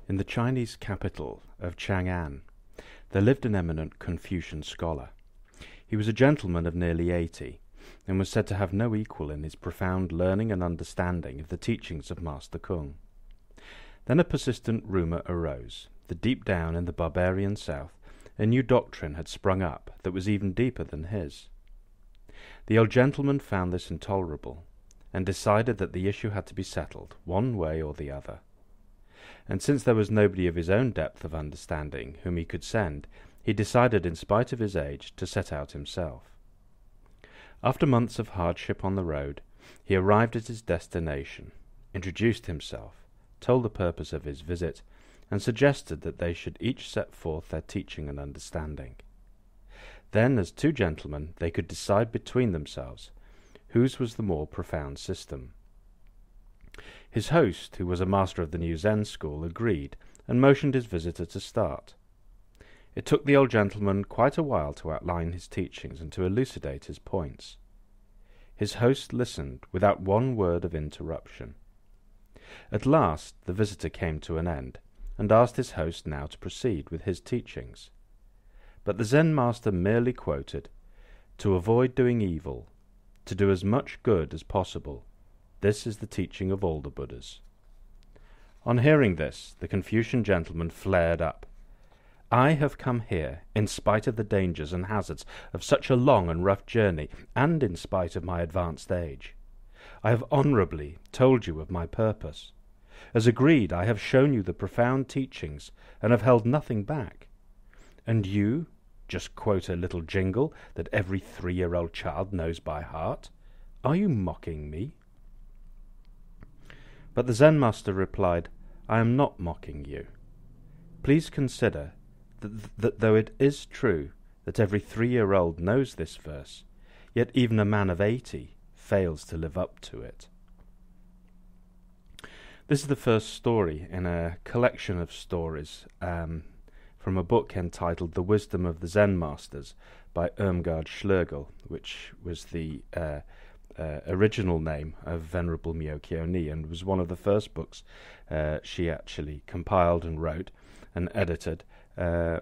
In the Chinese capital of Chang'an, there lived an eminent Confucian scholar. He was a gentleman of nearly 80, and was said to have no equal in his profound learning and understanding of the teachings of Master Kung. Then a persistent rumour arose that deep down in the barbarian south a new doctrine had sprung up that was even deeper than his. The old gentleman found this intolerable, and decided that the issue had to be settled, one way or the other. And since there was nobody of his own depth of understanding whom he could send, he decided, in spite of his age, to set out himself. After months of hardship on the road, he arrived at his destination, introduced himself, told the purpose of his visit, and suggested that they should each set forth their teaching and understanding. Then, as two gentlemen, they could decide between themselves whose was the more profound system. His host, who was a master of the new Zen school, agreed, and motioned his visitor to start. It took the old gentleman quite a while to outline his teachings and to elucidate his points. His host listened without one word of interruption. At last the visitor came to an end, and asked his host now to proceed with his teachings. But the Zen master merely quoted, "To avoid doing evil, to do as much good as possible, this is the teaching of all the Buddhas." On hearing this, the Confucian gentleman flared up. "I have come here, in spite of the dangers and hazards of such a long and rough journey, and in spite of my advanced age. I have honourably told you of my purpose. As agreed, I have shown you the profound teachings, and have held nothing back. And you just quote a little jingle that every 3-year-old child knows by heart? Are you mocking me?" But the Zen master replied, "I am not mocking you. Please consider that though it is true that every 3-year-old knows this verse, yet even a man of 80 fails to live up to it." This is the first story in a collection of stories from a book entitled The Wisdom of the Zen Masters by Irmgard Schloegl, which was the original name of Venerable Myokyo-ni, and was one of the first books she actually compiled and wrote and edited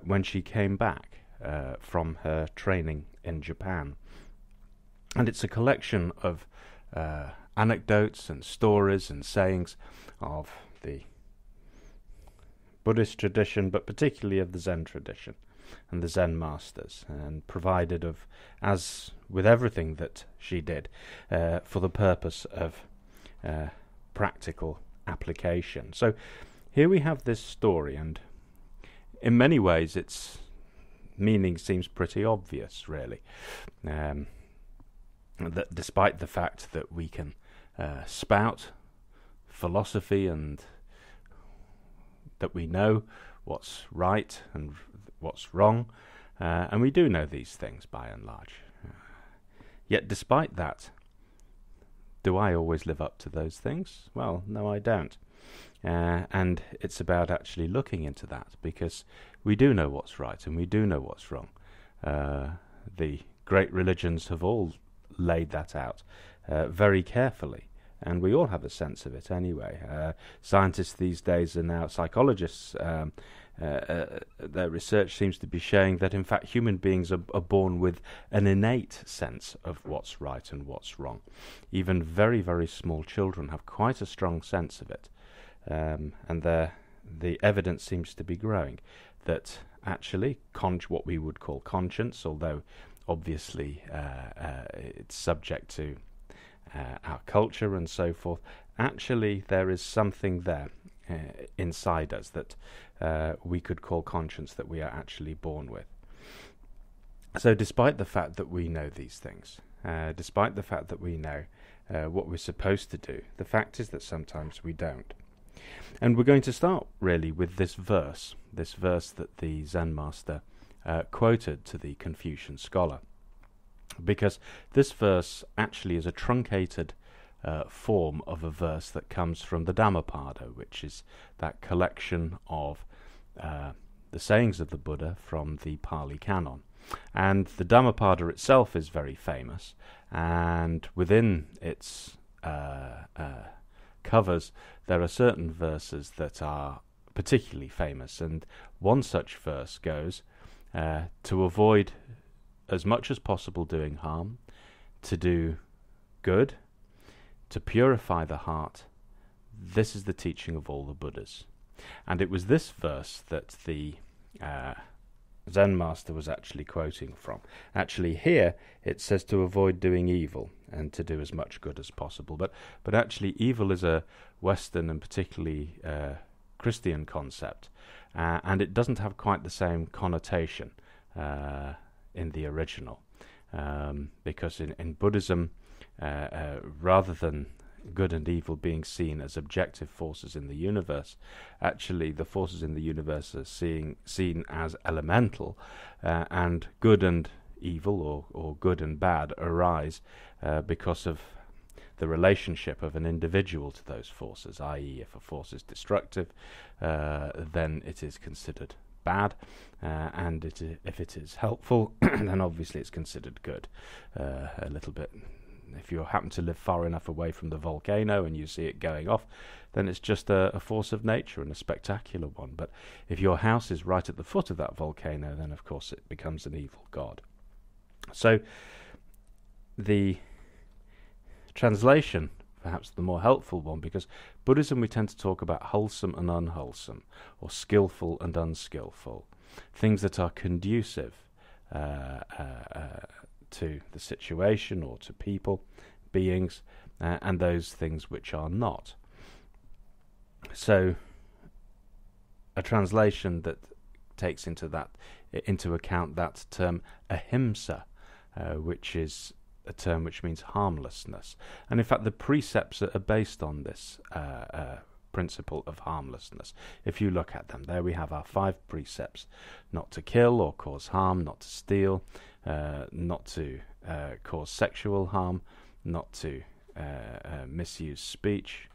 when she came back from her training in Japan. And it's a collection of anecdotes and stories and sayings of the Buddhist tradition, but particularly of the Zen tradition and the Zen Masters, and provided of, as with everything that she did, for the purpose of practical application. So here we have this story, and in many ways its meaning seems pretty obvious, really. That despite the fact that we can spout philosophy and that we know what's right and what's wrong, and we do know these things by and large. Yet despite that, do I always live up to those things? Well, no, I don't. And it's about actually looking into that, because we do know what's right and we do know what's wrong. The great religions have all laid that out very carefully, and we all have a sense of it anyway. Scientists these days are now psychologists. Their research seems to be showing that in fact human beings are born with an innate sense of what's right and what's wrong. Even very, very small children have quite a strong sense of it, and the evidence seems to be growing that actually what we would call conscience, although obviously it's subject to our culture and so forth, actually there is something there inside us that we could call conscience, that we are actually born with. So despite the fact that we know these things, despite the fact that we know what we're supposed to do, the fact is that sometimes we don't. And we're going to start really with this verse that the Zen master quoted to the Confucian scholar, because this verse actually is a truncated form of a verse that comes from the Dhammapada, which is that collection of the sayings of the Buddha from the Pali Canon. And the Dhammapada itself is very famous, and within its covers there are certain verses that are particularly famous. And one such verse goes, to avoid as much as possible doing harm, to do good, to purify the heart. This is the teaching of all the Buddhas. And it was this verse that the Zen Master was actually quoting from. Actually here it says to avoid doing evil and to do as much good as possible. But actually evil is a Western and particularly Christian concept, and it doesn't have quite the same connotation in the original, because in Buddhism, rather than good and evil being seen as objective forces in the universe, actually the forces in the universe are seen as elemental, and good and evil or good and bad arise because of the relationship of an individual to those forces, i.e. if a force is destructive, then it is considered bad, and if it is helpful, then obviously it's considered good. A little bit, if you happen to live far enough away from the volcano and you see it going off, then it's just a force of nature and a spectacular one. But if your house is right at the foot of that volcano, then of course it becomes an evil god. So the translation, perhaps the more helpful one, because Buddhism we tend to talk about wholesome and unwholesome, or skillful and unskillful, things that are conducive to the situation or to people, beings, and those things which are not. So a translation that takes into account that term ahimsa, which is a term which means harmlessness. And in fact the precepts are based on this principle of harmlessness. If you look at them, there we have our 5 precepts: not to kill or cause harm, not to steal, not to cause sexual harm, not to misuse speech,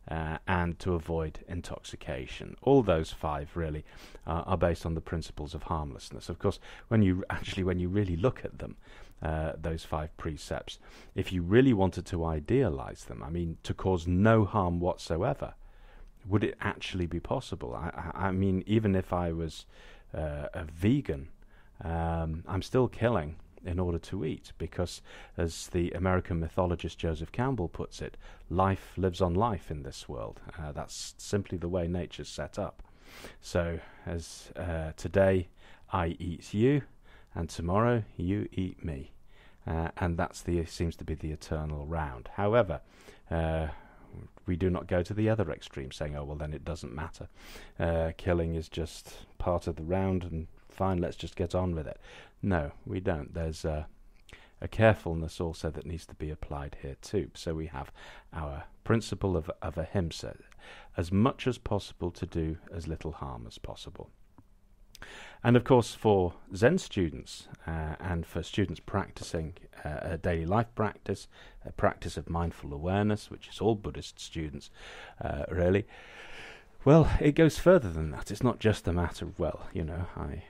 and to avoid intoxication. All those 5 really are based on the principles of harmlessness. Of course, when you really look at them, those 5 precepts, if you really wanted to idealize them, I mean, to cause no harm whatsoever, would it actually be possible? I mean, even if I was a vegan, I'm still killing in order to eat, because as the American mythologist Joseph Campbell puts it, life lives on life in this world. That's simply the way nature's set up. So as today I eat you, and tomorrow you eat me, and that's seems to be the eternal round. However, we do not go to the other extreme, saying, oh well, then it doesn't matter, killing is just part of the round and fine, let's just get on with it. No, we don't. There's a carefulness also that needs to be applied here too. So we have our principle of ahimsa, as much as possible to do as little harm as possible. And of course for Zen students and for students practicing a daily life practice, a practice of mindful awareness, which is all Buddhist students really, well, it goes further than that. It's not just a matter of, well, you know, I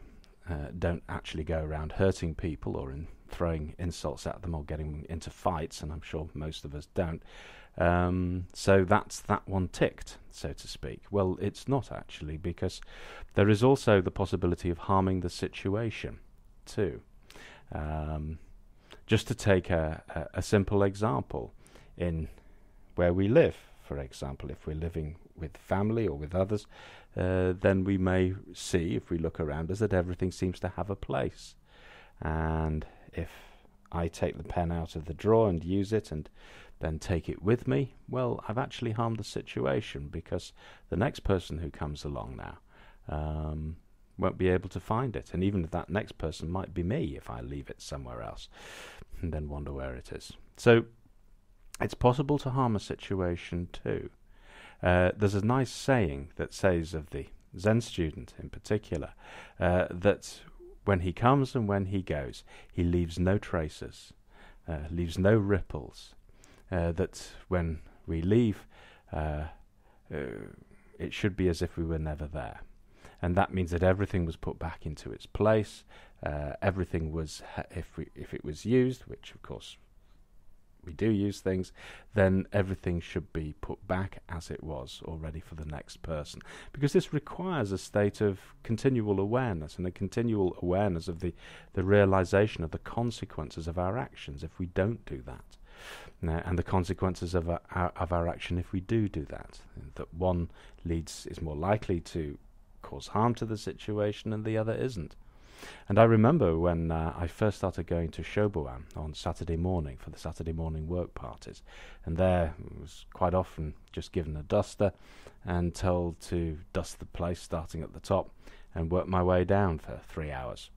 don't actually go around hurting people or throwing insults at them or getting into fights, and I'm sure most of us don't. So that's that one ticked, so to speak. Well, it's not actually, because there is also the possibility of harming the situation too. Just to take a simple example, in where we live, for example, if we're living with family or with others, then we may see, if we look around us, that everything seems to have a place. And if I take the pen out of the drawer and use it and then take it with me, well, I've actually harmed the situation, because the next person who comes along now won't be able to find it. And even if that next person might be me if I leave it somewhere else and then wonder where it is. So it's possible to harm a situation too. There's a nice saying that says of the Zen student in particular, that when he comes and when he goes, he leaves no traces, leaves no ripples, that when we leave, it should be as if we were never there. And that means that everything was put back into its place, everything was, if it was used, which of course we do use things, then everything should be put back as it was, or ready for the next person. Because this requires a state of continual awareness, and a continual awareness of the realization of the consequences of our actions if we don't do that. And the consequences of our action if we do that. That one is more likely to cause harm to the situation and the other isn't. And I remember when I first started going to Shobuan on Saturday morning for the Saturday morning work parties, and there was quite often just given a duster and told to dust the place starting at the top and work my way down for 3 hours.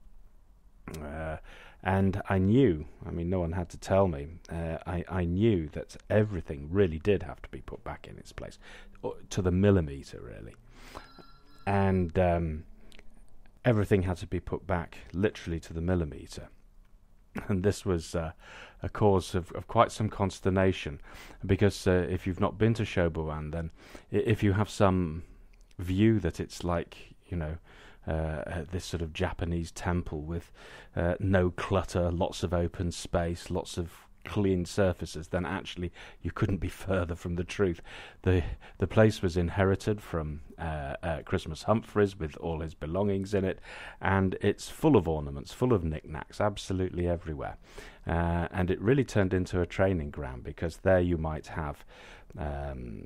And I knew, no one had to tell me, I knew that everything really did have to be put back in its place, to the millimetre really. And everything had to be put back literally to the millimetre. And this was a cause of quite some consternation, because if you've not been to Shobuan, then if you have some view that it's like, this sort of Japanese temple with no clutter, lots of open space, lots of clean surfaces, then actually you couldn't be further from the truth. The place was inherited from Christmas Humphreys with all his belongings in it, and it's full of ornaments, full of knickknacks, absolutely everywhere. And it really turned into a training ground, because there you might have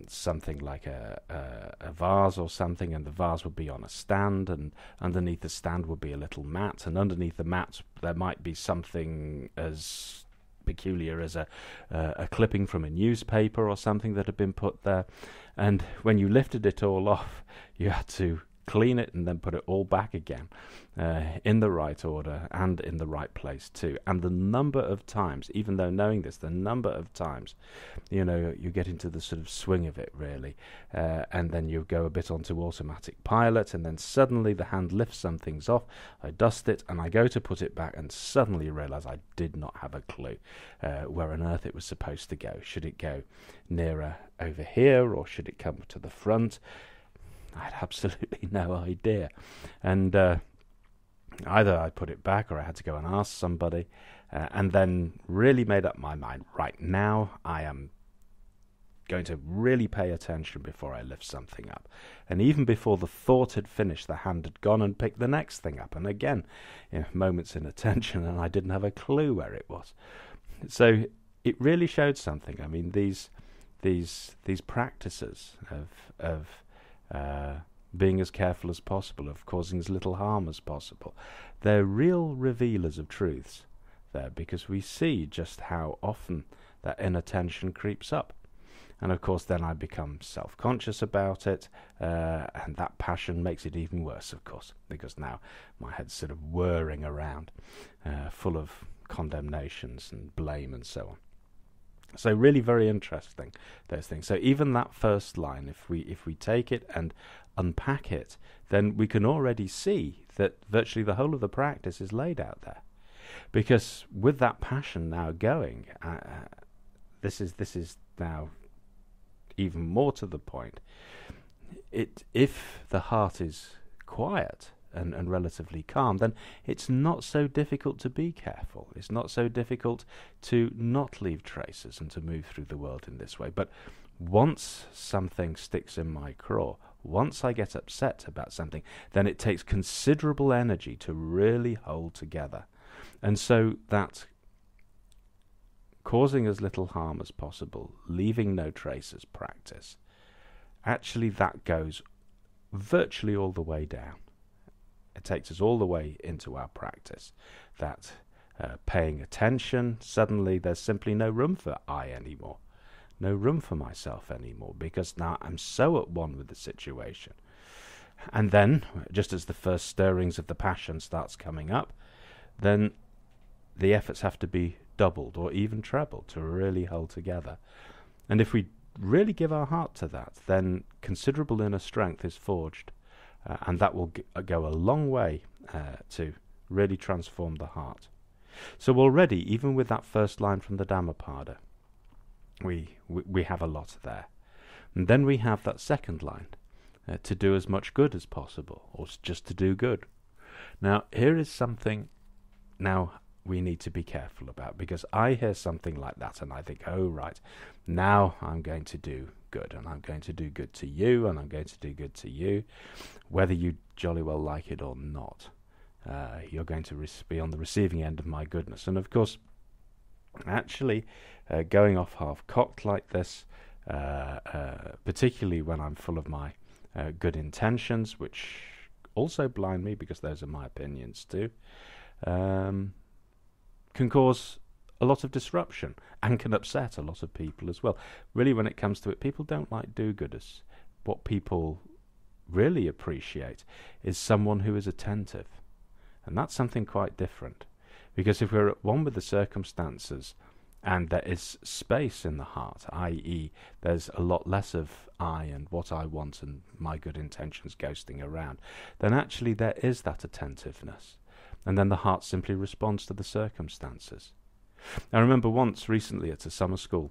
something like a vase or something, and the vase would be on a stand, and underneath the stand would be a little mat, and underneath the mat there might be something as peculiar as a clipping from a newspaper or something that had been put there. And when you lifted it all off, you had to clean it and then put it all back again in the right order and in the right place too. And the number of times, even though knowing this, the number of times, you get into the sort of swing of it really, and then you go a bit onto automatic pilot, and then suddenly the hand lifts some things off, I dust it and I go to put it back, and suddenly realize I did not have a clue where on earth it was supposed to go. Should it go nearer over here, or should it come to the front? I had absolutely no idea. And either I put it back, or I had to go and ask somebody, and then really made up my mind, right now I am going to really pay attention before I lift something up. And even before the thought had finished, the hand had gone and picked the next thing up, and again, moments in attention, and I didn't have a clue where it was. So it really showed something. These practices of being as careful as possible, of causing as little harm as possible, they're real revealers of truths there, because we see just how often that inattention creeps up. And of course then I become self-conscious about it, and that passion makes it even worse, of course, because now my head's sort of whirring around, full of condemnations and blame and so on. So really very interesting, those things. So even that first line, if we take it and unpack it, then we can already see that virtually the whole of the practice is laid out there. Because with that passion now going, this is now even more to the point. If the heart is quiet and relatively calm, then it's not so difficult to be careful. It's not so difficult to not leave traces and to move through the world in this way. But once something sticks in my craw, once I get upset about something, then it takes considerable energy to really hold together. And so that causing as little harm as possible, leaving no traces practice, actually that goes virtually all the way down. It takes us all the way into our practice. That paying attention, suddenly there's simply no room for I anymore. No room for myself anymore, because now I'm so at one with the situation. And then, just as the first stirrings of the passion starts coming up, then the efforts have to be doubled or even trebled to really hold together. And if we really give our heart to that, then considerable inner strength is forged. And that will go a long way to really transform the heart. So already, even with that first line from the Dhammapada, we have a lot there. And then we have that second line, to do as much good as possible, or just to do good. Now, here is something. Now, we need to be careful about, because I hear something like that and I think, oh right, now I'm going to do good, and I'm going to do good to you, and I'm going to do good to you, whether you jolly well like it or not. You're going to be on the receiving end of my goodness. And of course, actually, going off half-cocked like this, particularly when I'm full of my good intentions, which also blind me, because those are my opinions too, can cause a lot of disruption and can upset a lot of people as well. Really, when it comes to it, people don't like do-gooders. What people really appreciate is someone who is attentive. And that's something quite different. Because if we're at one with the circumstances and there is space in the heart, i.e. there's a lot less of I and what I want and my good intentions ghosting around, then actually there is that attentiveness. And then the heart simply responds to the circumstances. I remember once recently at a summer school,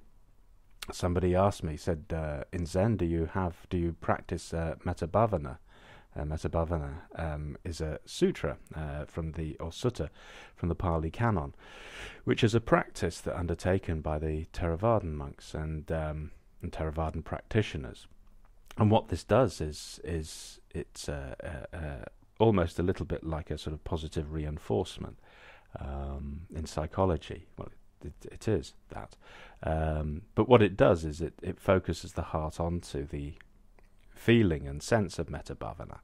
somebody asked me, said, in Zen, do you practice metta-bhavana? Metta-bhavana is a sutra or sutta from the Pali Canon, which is a practice that undertaken by the Theravadan monks and Theravadan practitioners. And what this does is it's almost a little bit like a sort of positive reinforcement in psychology. Well, it is that. But what it does is it focuses the heart onto the feeling and sense of metta-bhavana.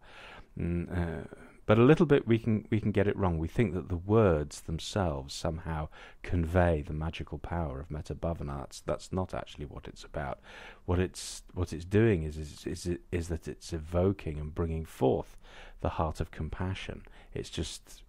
But a little bit we can get it wrong. We think that the words themselves somehow convey the magical power of metta-bhavana. That's not actually what it's about. What it's doing is that it's evoking and bringing forth the heart of compassion. It's just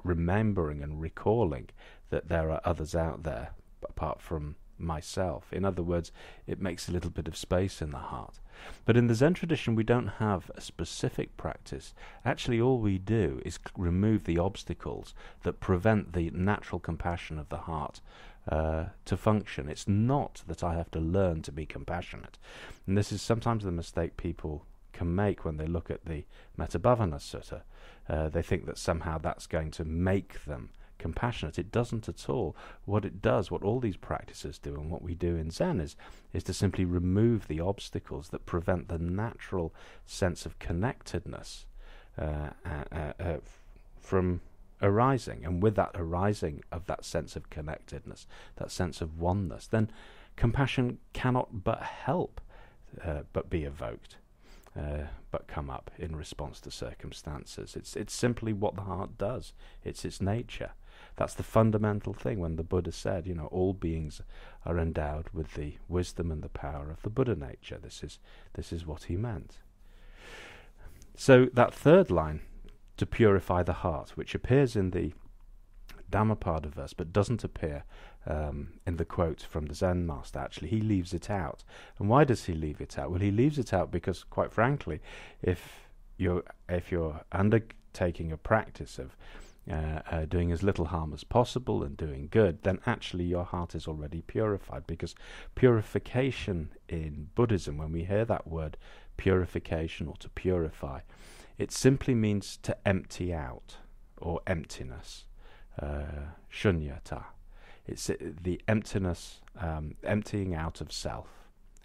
remembering and recalling that there are others out there apart from myself. In other words, it makes a little bit of space in the heart. But in the Zen tradition, we don't have a specific practice. Actually, all we do is remove the obstacles that prevent the natural compassion of the heart to function. It's not that I have to learn to be compassionate. And this is sometimes the mistake people can make when they look at the Metta-bhavana Sutta. They think that somehow that's going to make them compassionate. It doesn't at all. What it does, what all these practices do, and what we do in Zen is to simply remove the obstacles that prevent the natural sense of connectedness from arising. And with that arising of that sense of connectedness, that sense of oneness, then compassion cannot but help but be evoked, but come up in response to circumstances. It's simply what the heart does. It's its nature. That's the fundamental thing when the Buddha said, all beings are endowed with the wisdom and the power of the Buddha nature. This is what he meant. So that third line, to purify the heart, which appears in the Dhammapada verse but doesn't appear in the quote from the Zen Master. Actually, he leaves it out. And why does he leave it out? Well, he leaves it out because, quite frankly, if you're undertaking a practice of doing as little harm as possible and doing good, then actually your heart is already purified. Because purification in Buddhism, when we hear that word purification or to purify, it simply means to empty out, or emptiness, shunyata. It's the emptiness, emptying out of self.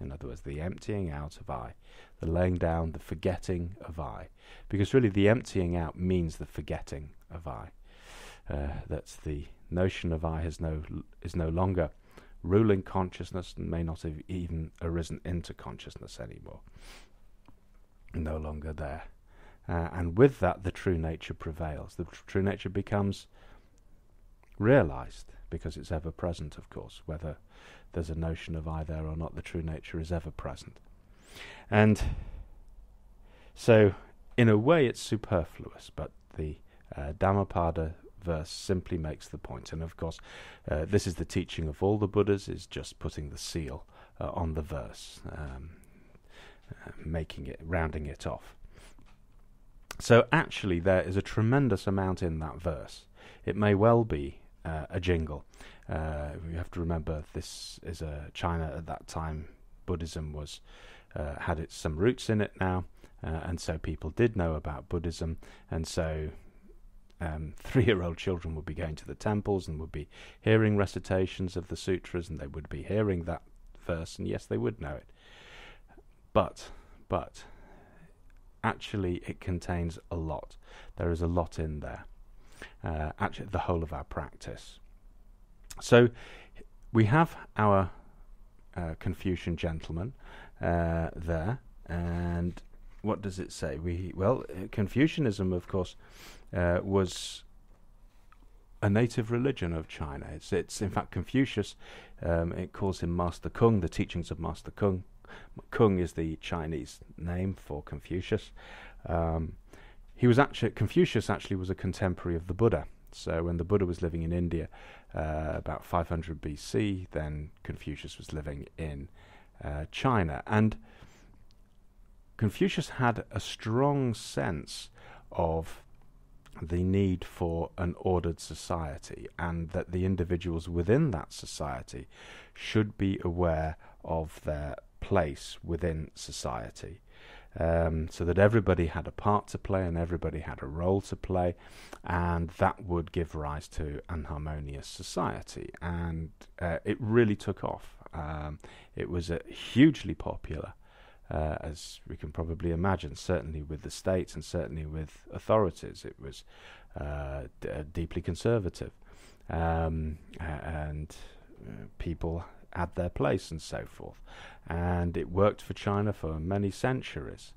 In other words, the emptying out of I, the laying down, the forgetting of I. Because really the emptying out means the forgetting of I. That's the notion of I is no longer ruling consciousness and may not have even arisen into consciousness anymore. No longer there. And with that, the true nature prevails. The true nature becomes realized, because it's ever present, of course. Whether there's a notion of I there or not, the true nature is ever present. And so, in a way, it's superfluous, but the Dhammapada verse simply makes the point. And of course, this is the teaching of all the Buddhas, is just putting the seal on the verse, rounding it off. So actually there is a tremendous amount in that verse. It may well be a jingle. We have to remember this is China at that time. Buddhism was had some roots in it now, and so people did know about Buddhism, and so 3-year-old children would be going to the temples and would be hearing recitations of the sutras, and they would be hearing that verse, and yes, they would know it. But actually it contains a lot. There is a lot in there. Actually, the whole of our practice. So we have our Confucian gentleman there, and what does it say? Confucianism, of course, was a native religion of China. It's in fact Confucius. It calls him Master Kung, the teachings of Master Kung. Kung is the Chinese name for Confucius. Confucius actually was a contemporary of the Buddha. So when the Buddha was living in India, about 500 BC, then Confucius was living in China. And Confucius had a strong sense of the need for an ordered society, and that the individuals within that society should be aware of their place within society, so that everybody had a part to play and everybody had a role to play, and that would give rise to an harmonious society. And it really took off. It was hugely popular, as we can probably imagine, certainly with the states and certainly with authorities. It was deeply conservative, and people had their place and so forth. And it worked for China for many centuries.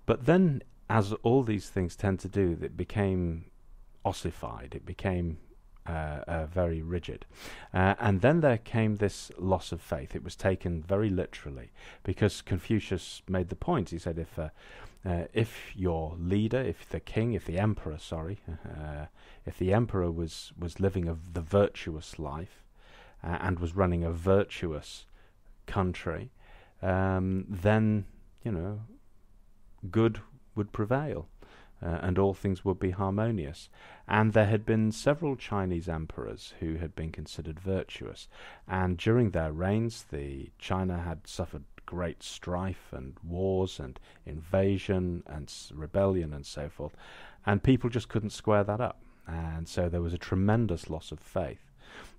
But then, as all these things tend to do, it became ossified. It became very rigid. And then there came this loss of faith. It was taken very literally, because Confucius made the point. He said, if your leader, if the emperor was living the virtuous life, and was running a virtuous country, then, good would prevail, and all things would be harmonious. And there had been several Chinese emperors who had been considered virtuous, and during their reigns, China had suffered great strife and wars and invasion and rebellion and so forth, and people just couldn't square that up, and so there was a tremendous loss of faith.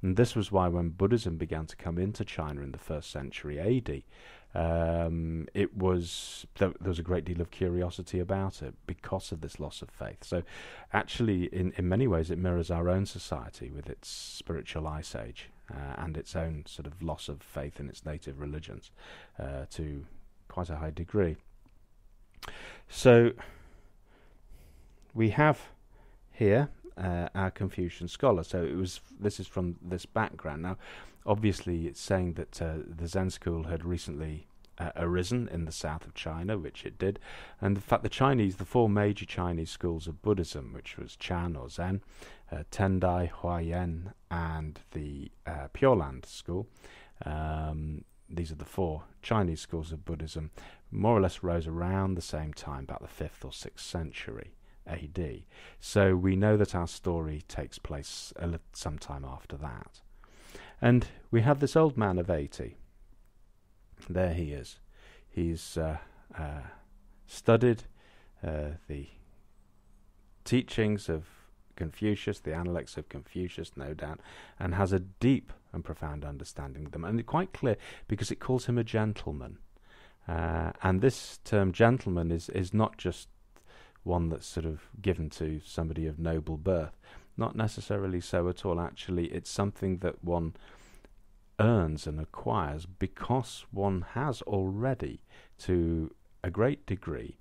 And this was why when Buddhism began to come into China in the 1st century AD, there was a great deal of curiosity about it because of this loss of faith. So actually, in many ways, it mirrors our own society with its spiritual ice age and its own sort of loss of faith in its native religions to quite a high degree. So we have here our Confucian scholar. So this is from this background. Now, obviously, it's saying that the Zen school had recently arisen in the south of China, which it did. And in fact, the 4 major Chinese schools of Buddhism, which was Chan or Zen, Tendai, Huayan, and the Pure Land school, these are the 4 Chinese schools of Buddhism, more or less rose around the same time, about the 5th or 6th century AD. So we know that our story takes place some time after that. And we have this old man of 80. There he is. He's studied the teachings of Confucius, the Analects of Confucius, no doubt, and has a deep and profound understanding of them. And it's quite clear because it calls him a gentleman. And this term gentleman is not just one that's sort of given to somebody of noble birth. Not necessarily so at all. Actually, it's something that one earns and acquires because one has already, to a great degree,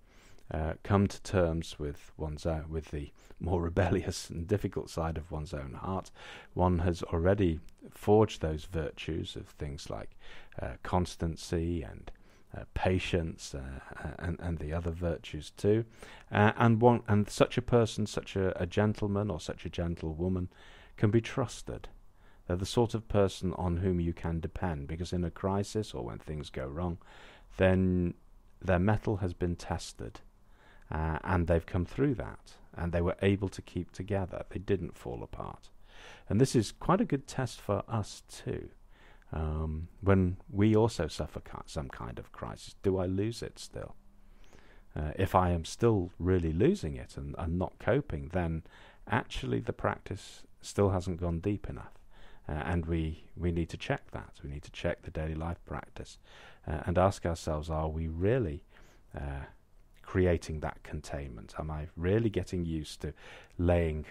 come to terms with with the more rebellious and difficult side of one's own heart. One has already forged those virtues of things like constancy and patience and the other virtues too, and such a person, such a gentleman or such a gentlewoman, can be trusted. They're the sort of person on whom you can depend, because in a crisis or when things go wrong, then their mettle has been tested, and they've come through that, and they were able to keep together. They didn't fall apart. And this is quite a good test for us too. When we also suffer some kind of crisis, do I lose it still? If I am still really losing it and not coping, then actually the practice still hasn't gone deep enough. And we need to check that. We need to check the daily life practice and ask ourselves, are we really creating that containment? Am I really getting used to laying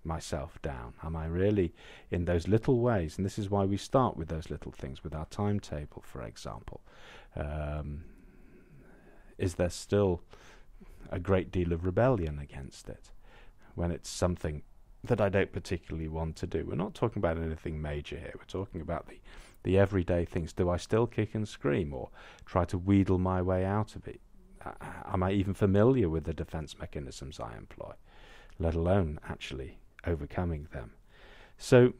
myself down? Am I really, in those little ways, and this is why we start with those little things, with our timetable, for example, is there still a great deal of rebellion against it when it's something that I don't particularly want to do? We're not talking about anything major here. We're talking about the everyday things. Do I still kick and scream or try to wheedle my way out of it? Am I even familiar with the defense mechanisms I employ, let alone actually overcoming them? So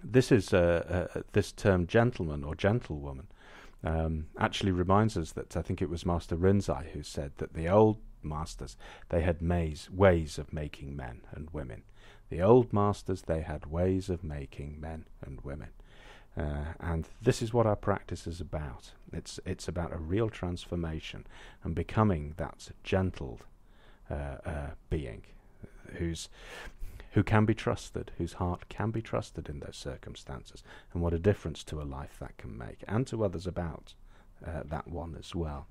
this is this term gentleman or gentlewoman actually reminds us that I think it was Master Rinzai who said that the old masters, they had ways of making men and women. The old masters, they had ways of making men and women. And this is what our practice is about. It's about a real transformation and becoming that gentle being who can be trusted, whose heart can be trusted in those circumstances, and what a difference to a life that can make, and to others about that one as well.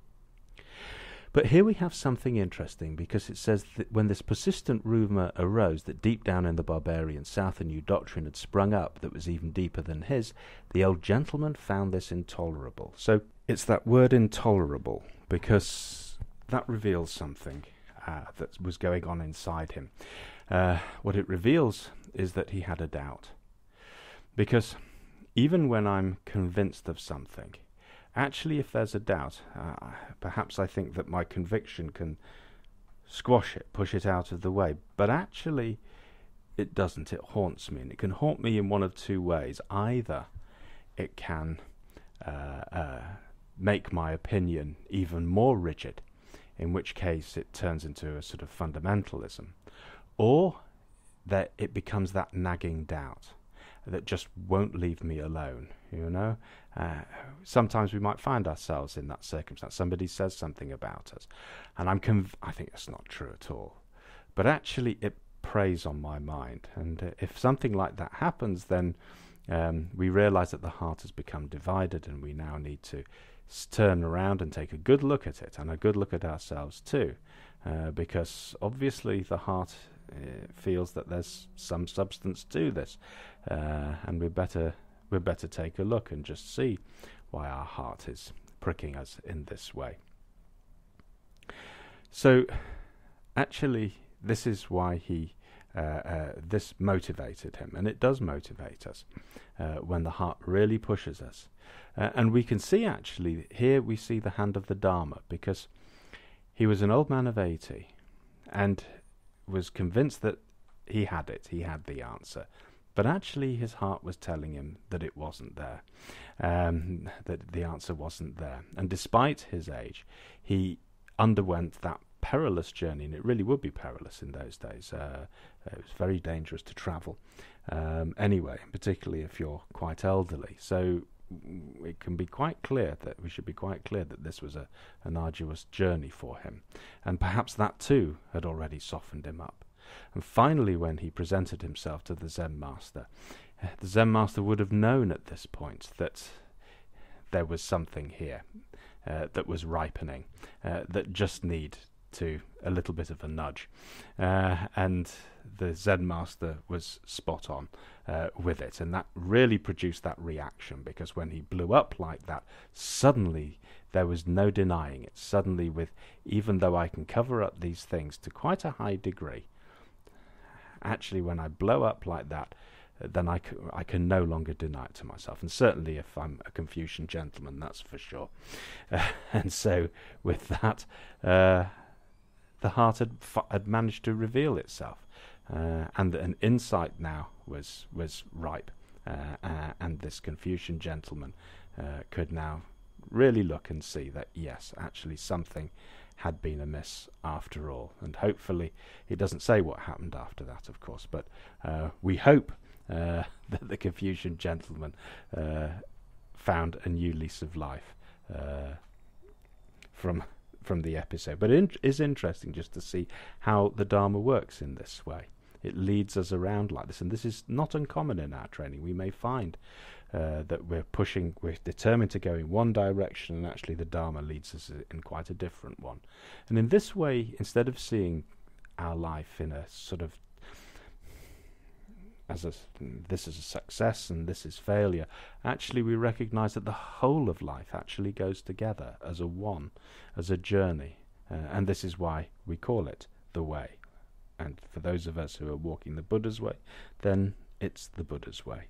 But here we have something interesting, because it says that when this persistent rumour arose that deep down in the barbarian south a new doctrine had sprung up that was even deeper than his, the old gentleman found this intolerable. So it's that word intolerable, because that reveals something that was going on inside him. What it reveals is that he had a doubt. Because even when I'm convinced of something, actually, if there's a doubt, perhaps I think that my conviction can squash it, push it out of the way. But actually, it doesn't. It haunts me. And it can haunt me in one of two ways. Either it can make my opinion even more rigid, in which case it turns into a sort of fundamentalism. Or that it becomes that nagging doubt that just won't leave me alone, you know. Sometimes we might find ourselves in that circumstance. Somebody says something about us, and I think that's not true at all. But actually, it preys on my mind. And if something like that happens, then we realize that the heart has become divided, and we now need to turn around and take a good look at it, and a good look at ourselves too, because obviously the heart feels that there's some substance to this, and we'd better take a look and just see why our heart is pricking us in this way. So actually this is why this motivated him, and it does motivate us when the heart really pushes us. And we can see actually, here we see the hand of the Dharma, because he was an old man of 80 and was convinced that he had the answer. But actually his heart was telling him that it wasn't there, that the answer wasn't there. And despite his age, he underwent that perilous journey, and it really would be perilous in those days. It was very dangerous to travel anyway, particularly if you're quite elderly. So it can be quite clear that we should be quite clear that this was an arduous journey for him, and perhaps that too had already softened him up. And finally, when he presented himself to the Zen Master would have known at this point that there was something here that was ripening, that just need to a little bit of a nudge, and the Zen Master was spot on with it, and that really produced that reaction, because when he blew up like that, suddenly there was no denying it. Suddenly, even though I can cover up these things to quite a high degree, actually when I blow up like that, then I can no longer deny it to myself. And certainly if I'm a Confucian gentleman, that's for sure. And so with that, the heart had managed to reveal itself, and an insight now was ripe, and this Confucian gentleman could now really look and see that yes, actually something had been amiss after all. And hopefully, it doesn't say what happened after that, of course, but we hope that the Confucian gentleman found a new lease of life from from the episode. But it is interesting just to see how the Dharma works in this way. It leads us around like this, and this is not uncommon in our training. We may find that we're determined to go in one direction, and actually the Dharma leads us in quite a different one. And in this way, instead of seeing our life in a sort of this is a success and this is failure, actually we recognize that the whole of life actually goes together as a one, as a journey, and this is why we call it the way. And for those of us who are walking the Buddha's way, then it's the Buddha's way.